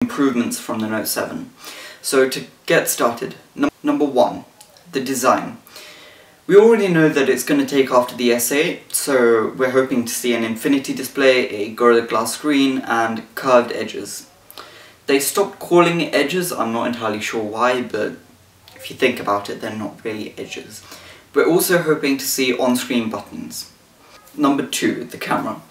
improvements from the Note 7. So to get started, number one, the design. We already know that it's going to take after the S8, so we're hoping to see an infinity display, a Gorilla Glass screen, and curved edges. They stopped calling it edges, I'm not entirely sure why, but if you think about it, they're not really edges. We're also hoping to see on-screen buttons. Number two, the camera.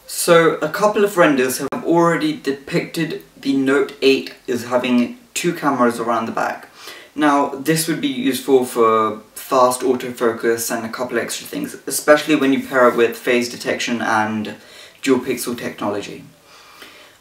So a couple of renders have already depicted the Note 8 as having two cameras around the back. Now, this would be useful for fast autofocus and a couple extra things, especially when you pair it with phase detection and dual pixel technology.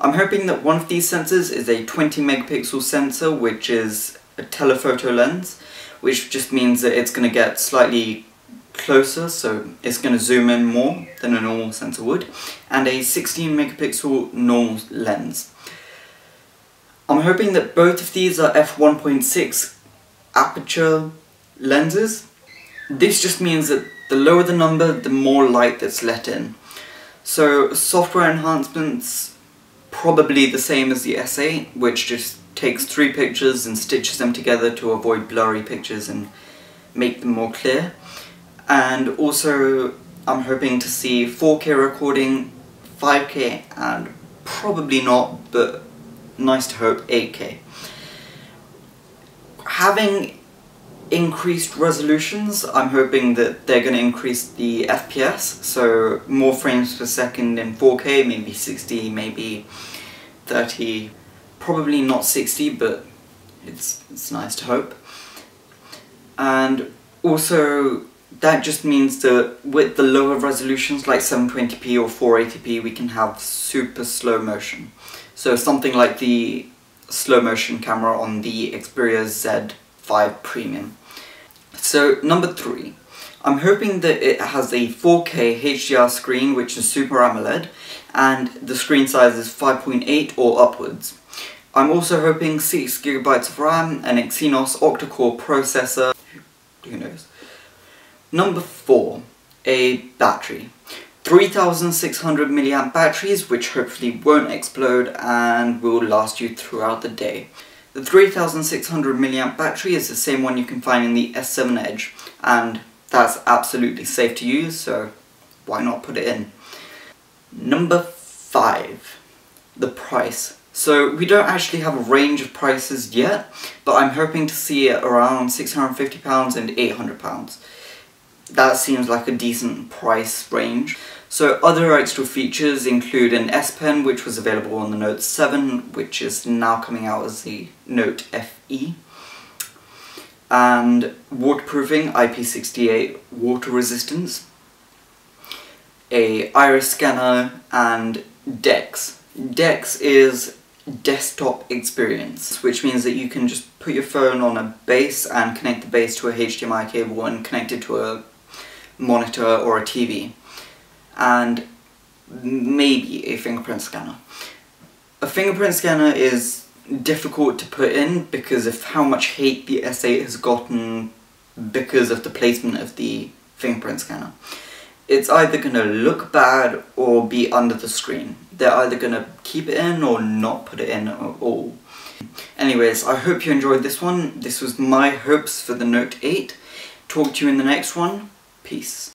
I'm hoping that one of these sensors is a 20 megapixel sensor, which is a telephoto lens, which just means that it's going to get slightly closer, so it's going to zoom in more than a normal sensor would, and a 16 megapixel normal lens. I'm hoping that both of these are f1.6 aperture lenses. This just means that the lower the number, the more light that's let in. So software enhancements, probably the same as the S8, which just takes 3 pictures and stitches them together to avoid blurry pictures and make them more clear. And also I'm hoping to see 4K recording, 5K, and probably not, but nice to hope, 8K. Having increased resolutions, I'm hoping that they're going to increase the FPS, so more frames per second in 4K, maybe 60, maybe 30, probably not 60, but it's nice to hope. And also, that just means that with the lower resolutions like 720p or 480p, we can have super slow motion. So something like the slow motion camera on the Xperia Z5 Premium. So number 3, I'm hoping that it has a 4K HDR screen which is Super AMOLED, and the screen size is 5.8 or upwards. I'm also hoping 6GB of RAM, an Exynos octa-core processor, who knows. Number 4, a battery. 3600 mAh batteries, which hopefully won't explode and will last you throughout the day. The 3600 mAh battery is the same one you can find in the S7 Edge, and that's absolutely safe to use, so why not put it in? Number 5, the price. So we don't actually have a range of prices yet, but I'm hoping to see it around £650 and £800. That seems like a decent price range. So other extra features include an S Pen, which was available on the Note 7, which is now coming out as the Note FE, and waterproofing, IP68 water resistance, a iris scanner, and DeX. DeX is desktop experience, which means that you can just put your phone on a base and connect the base to a HDMI cable and connect it to a monitor or a TV, and maybe a fingerprint scanner. A fingerprint scanner is difficult to put in because of how much hate the S8 has gotten because of the placement of the fingerprint scanner. It's either going to look bad or be under the screen. They're either going to keep it in or not put it in at all. Anyways, I hope you enjoyed this one. This was my hopes for the Note 8. Talk to you in the next one. Peace.